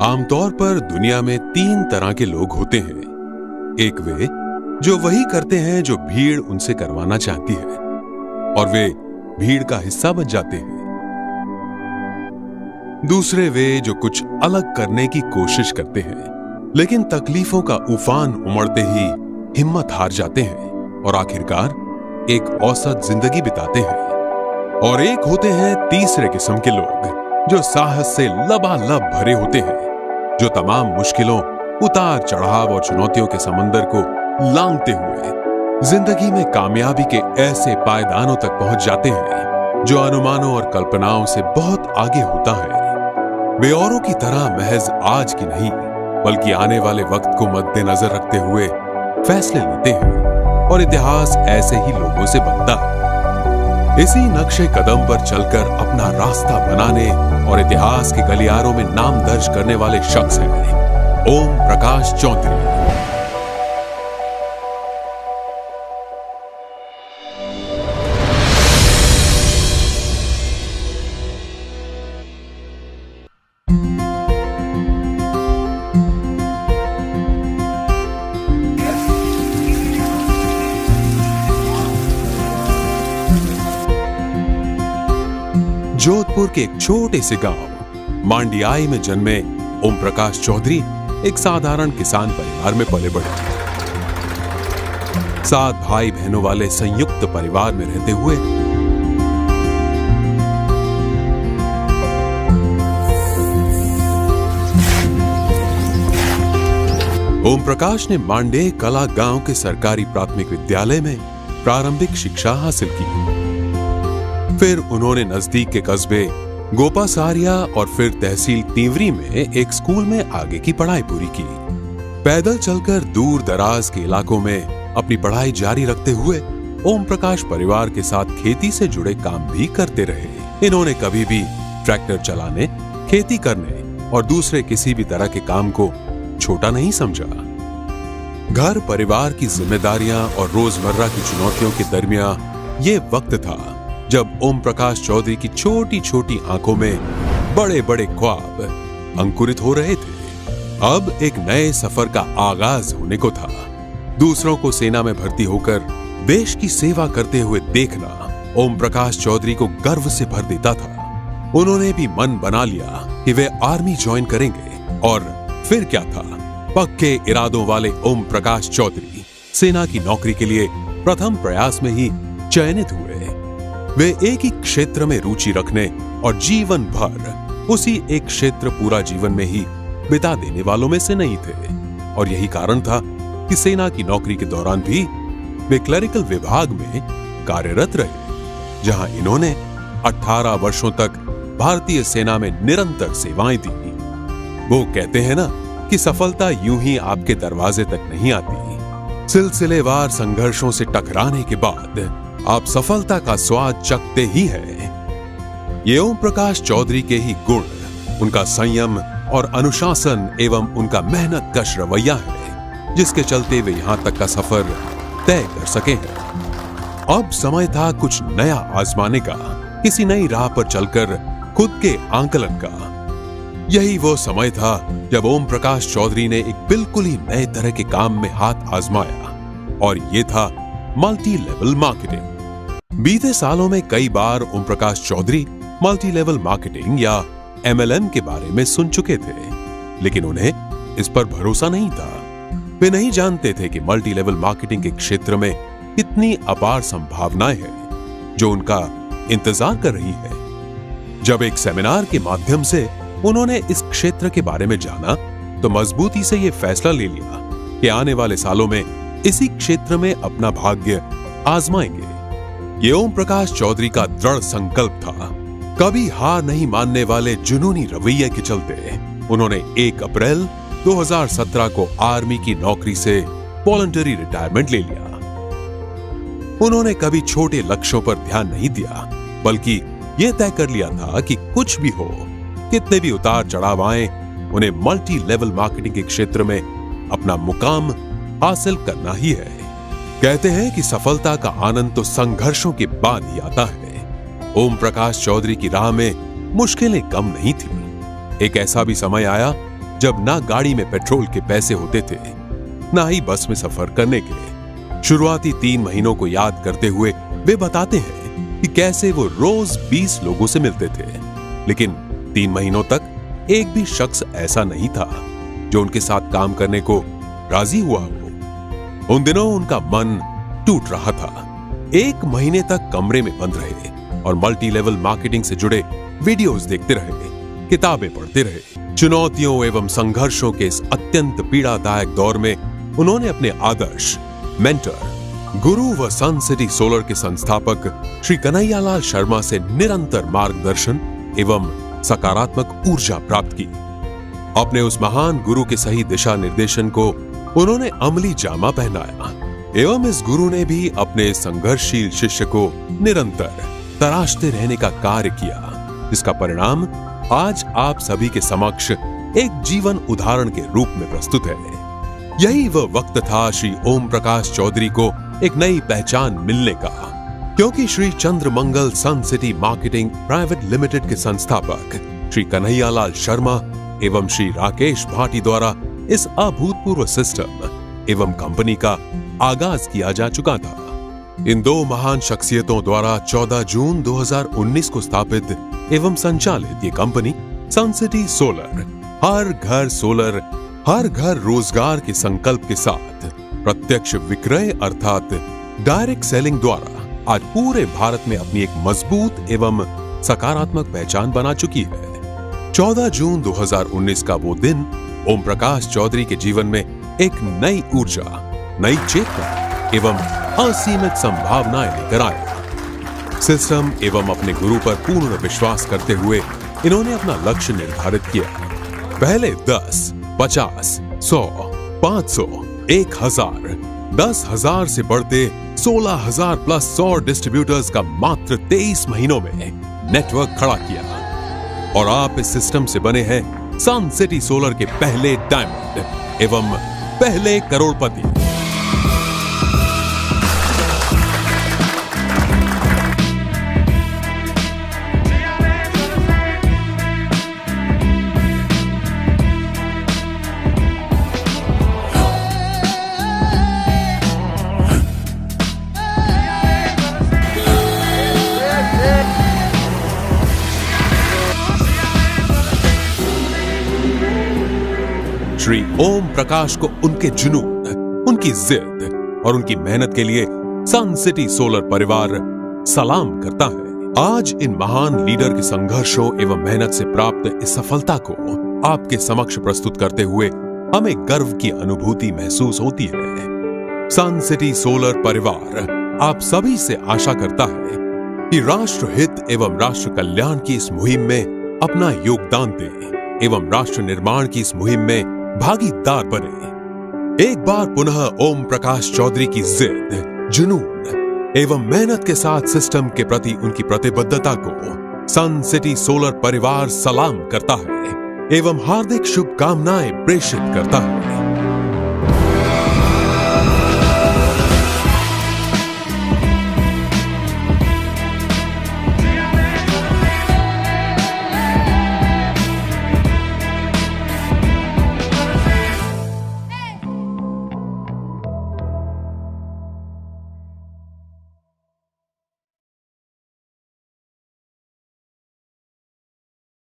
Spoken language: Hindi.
आमतौर पर दुनिया में 3 तरह के लोग होते हैं। एक वे जो वही करते हैं जो भीड़ उनसे करवाना चाहती है और वे भीड़ का हिस्सा बन जाते हैं। दूसरे वे जो कुछ अलग करने की कोशिश करते हैं लेकिन तकलीफों का उफान उमड़ते ही हिम्मत हार जाते हैं और आखिरकार एक औसत जिंदगी बिताते हैं। और एक होते हैं तीसरे किस्म के लोग जो साहस से लबालब भरे होते हैं, जो तमाम मुश्किलों, उतार चढ़ाव और चुनौतियों के समंदर को लांघते हुए जिंदगी में कामयाबी के ऐसे पायदानों तक पहुंच जाते हैं जो अनुमानों और कल्पनाओं से बहुत आगे होता है। वे औरों की तरह महज आज की नहीं बल्कि आने वाले वक्त को मद्देनजर रखते हुए फैसले लेते हैं और इतिहास ऐसे ही लोगों से बनता है। इसी नक्शे कदम पर चलकर अपना रास्ता बनाने और इतिहास के गलियारों में नाम दर्ज करने वाले शख्स हैं ओम प्रकाश चौधरी। जोधपुर के एक छोटे से गांव मांडियाई में जन्मे ओम प्रकाश चौधरी एक साधारण किसान परिवार में पले बढ़े। 7 भाई बहनों वाले संयुक्त परिवार में रहते हुए ओम प्रकाश ने मांडे कला गांव के सरकारी प्राथमिक विद्यालय में प्रारंभिक शिक्षा हासिल की। फिर उन्होंने नजदीक के कस्बे गोपासारिया और फिर तहसील तीवरी में एक स्कूल में आगे की पढ़ाई पूरी की। पैदल चलकर दूर दराज के इलाकों में अपनी पढ़ाई जारी रखते हुए ओम प्रकाश परिवार के साथ खेती से जुड़े काम भी करते रहे। इन्होंने कभी भी ट्रैक्टर चलाने, खेती करने और दूसरे किसी भी तरह के काम को छोटा नहीं समझा। घर परिवार की जिम्मेदारियां और रोजमर्रा की चुनौतियों के दरमियान ये वक्त था जब ओम प्रकाश चौधरी की छोटी छोटी आंखों में बड़े बड़े ख्वाब अंकुरित हो रहे थे। अब एक नए सफर का आगाज होने को था। दूसरों को सेना में भर्ती होकर देश की सेवा करते हुए देखना ओम प्रकाश चौधरी को गर्व से भर देता था। उन्होंने भी मन बना लिया कि वे आर्मी ज्वाइन करेंगे और फिर क्या था, पक्के इरादों वाले ओम प्रकाश चौधरी सेना की नौकरी के लिए प्रथम प्रयास में ही चयनित हुए। वे एक ही क्षेत्र में रुचि रखने और जीवन भर उसी एक क्षेत्र पूरा जीवन में ही बिता देने वालों में से नहीं थे। और यही कारण था कि सेना की नौकरी के दौरान भी वे क्लरिकल विभाग में कार्यरत रहे, जहां इन्होंने 18 वर्षों तक भारतीय सेना में निरंतर सेवाएं दी। वो कहते हैं ना कि सफलता यूं ही आपके दरवाजे तक नहीं आती, सिलसिलेवार संघर्षों से टकराने के बाद आप सफलता का स्वाद चखते ही हैं। ये ओम प्रकाश चौधरी के ही गुण, उनका संयम और अनुशासन एवं उनका मेहनत कश रवैया है जिसके चलते वे यहां तक का सफर तय कर सके हैं। अब समय था कुछ नया आजमाने का, किसी नई राह पर चलकर खुद के आंकलन का। यही वो समय था जब ओम प्रकाश चौधरी ने एक बिल्कुल ही नए तरह के काम में हाथ आजमाया और ये था मल्टी लेवल मार्केटिंग। बीते सालों में कई बार Om Prakash Chaudhary multi level marketing या MLM के बारे में सुन चुके थे, लेकिन उन्हें इस पर भरोसा नहीं था। वे नहीं जानते थे कि मल्टी लेवल मार्केटिंग के क्षेत्र में कितनी अपार संभावनाएं हैं जो उनका इंतजार कर रही है। जब एक सेमिनार के माध्यम से उन्होंने इस क्षेत्र के बारे में जाना तो मजबूती से यह फैसला ले लिया कि आने वाले सालों में इसी क्षेत्र में अपना भाग्य आजमाएंगे। ये ओम प्रकाश चौधरी का दृढ़ संकल्प था। कभी हार नहीं मानने वाले जुनूनी रवैये के चलते उन्होंने 1 अप्रैल 2017 को आर्मी की नौकरी से वॉलंटरी रिटायरमेंट ले लिया। उन्होंने कभी छोटे लक्ष्यों पर ध्यान नहीं दिया, बल्कि यह तय कर लिया था कि कुछ भी हो, कितने भी उतार चढ़ाव आए, उन्हें मल्टी लेवल मार्केटिंग के क्षेत्र में अपना मुकाम हासिल करना ही है। कहते हैं कि सफलता का आनंद तो संघर्षों के बाद ही आता है। ओम प्रकाश चौधरी की राह में मुश्किलें कम नहीं थी। एक ऐसा भी समय आया जब ना गाड़ी में पेट्रोल के पैसे होते थे, ना ही बस में सफर करने के। शुरुआती 3 महीनों को याद करते हुए वे बताते हैं कि कैसे वो रोज 20 लोगों से मिलते थे, लेकिन 3 महीनों तक एक भी शख्स ऐसा नहीं था जो उनके साथ काम करने को राजी हुआ हो। उन दिनों उनका मन टूट रहा था। 1 महीने तक कमरे में बंद रहे और मल्टी लेवल मार्केटिंग से जुड़े वीडियोस देखते रहे, किताबें पढ़ते रहे। चुनौतियों एवं संघर्षों के इस अत्यंत पीड़ादायक दौर में उन्होंने अपने आदर्श, मेंटर, गुरु व सन सिटी सोलर के संस्थापक श्री कन्हैयालाल शर्मा से निरंतर मार्गदर्शन एवं सकारात्मक ऊर्जा प्राप्त की। अपने उस महान गुरु के सही दिशा निर्देशन को उन्होंने अमली जामा पहनाया एवं इस गुरु ने भी अपने संघर्षशील शिष्य को निरंतर तराशते रहने का कार्य किया, जिसका परिणाम आज आप सभी के समक्ष एक जीवन उदाहरण के रूप में प्रस्तुत है। यही वह वक्त था श्री ओम प्रकाश चौधरी को एक नई पहचान मिलने का, क्योंकि श्री चंद्रमंगल सन सिटी मार्केटिंग प्राइवेट लिमिटेड के संस्थापक श्री कन्हैयालाल शर्मा एवं श्री राकेश भाटी द्वारा इस अभूतपूर्व सिस्टम एवं कंपनी का आगाज किया जा चुका था। इन 2 महान शख्सियतों द्वारा 14 जून 2019 को स्थापित एवं संचालित ये कंपनी सन सिटी सोलर, हर घर सोलर, हर घर रोजगार के संकल्प के साथ प्रत्यक्ष विक्रय अर्थात डायरेक्ट सेलिंग द्वारा आज पूरे भारत में अपनी एक मजबूत एवं सकारात्मक पहचान बना चुकी है। 14 जून 2019 का वो दिन ओम प्रकाश चौधरी के जीवन में एक नई ऊर्जा, नई चेतना एवं असीमित संभावनाएं लेकर आया। सिस्टम एवं अपने गुरु पर पूर्ण विश्वास करते हुए इन्होंने अपना लक्ष्य निर्धारित किया। पहले 10, 50, 100, 500, 1000, 10,000 से बढ़ते 16,000 प्लस 100 डिस्ट्रीब्यूटर्स का मात्र 23 महीनों में नेटवर्क खड़ा किया और आप इस सिस्टम से बने हैं सन सिटी सोलर के पहले डायमंड एवं पहले करोड़पति। श्री ओम प्रकाश को उनके जुनून, उनकी जिद और उनकी मेहनत के लिए सन सिटी सोलर परिवार सलाम करता है। आज इन महान लीडर के संघर्षों एवं मेहनत से प्राप्त इस सफलता को आपके समक्ष प्रस्तुत करते हुए हमें गर्व की अनुभूति महसूस होती है। सन सिटी सोलर परिवार आप सभी से आशा करता है कि राष्ट्र हित एवं राष्ट्र कल्याण की इस मुहिम में अपना योगदान दें एवं राष्ट्र निर्माण की इस मुहिम में भागीदार बने। एक बार पुनः ओम प्रकाश चौधरी की जिद, जुनून एवं मेहनत के साथ सिस्टम के प्रति उनकी प्रतिबद्धता को सन सिटी सोलर परिवार सलाम करता है एवं हार्दिक शुभकामनाएं प्रेषित करता है।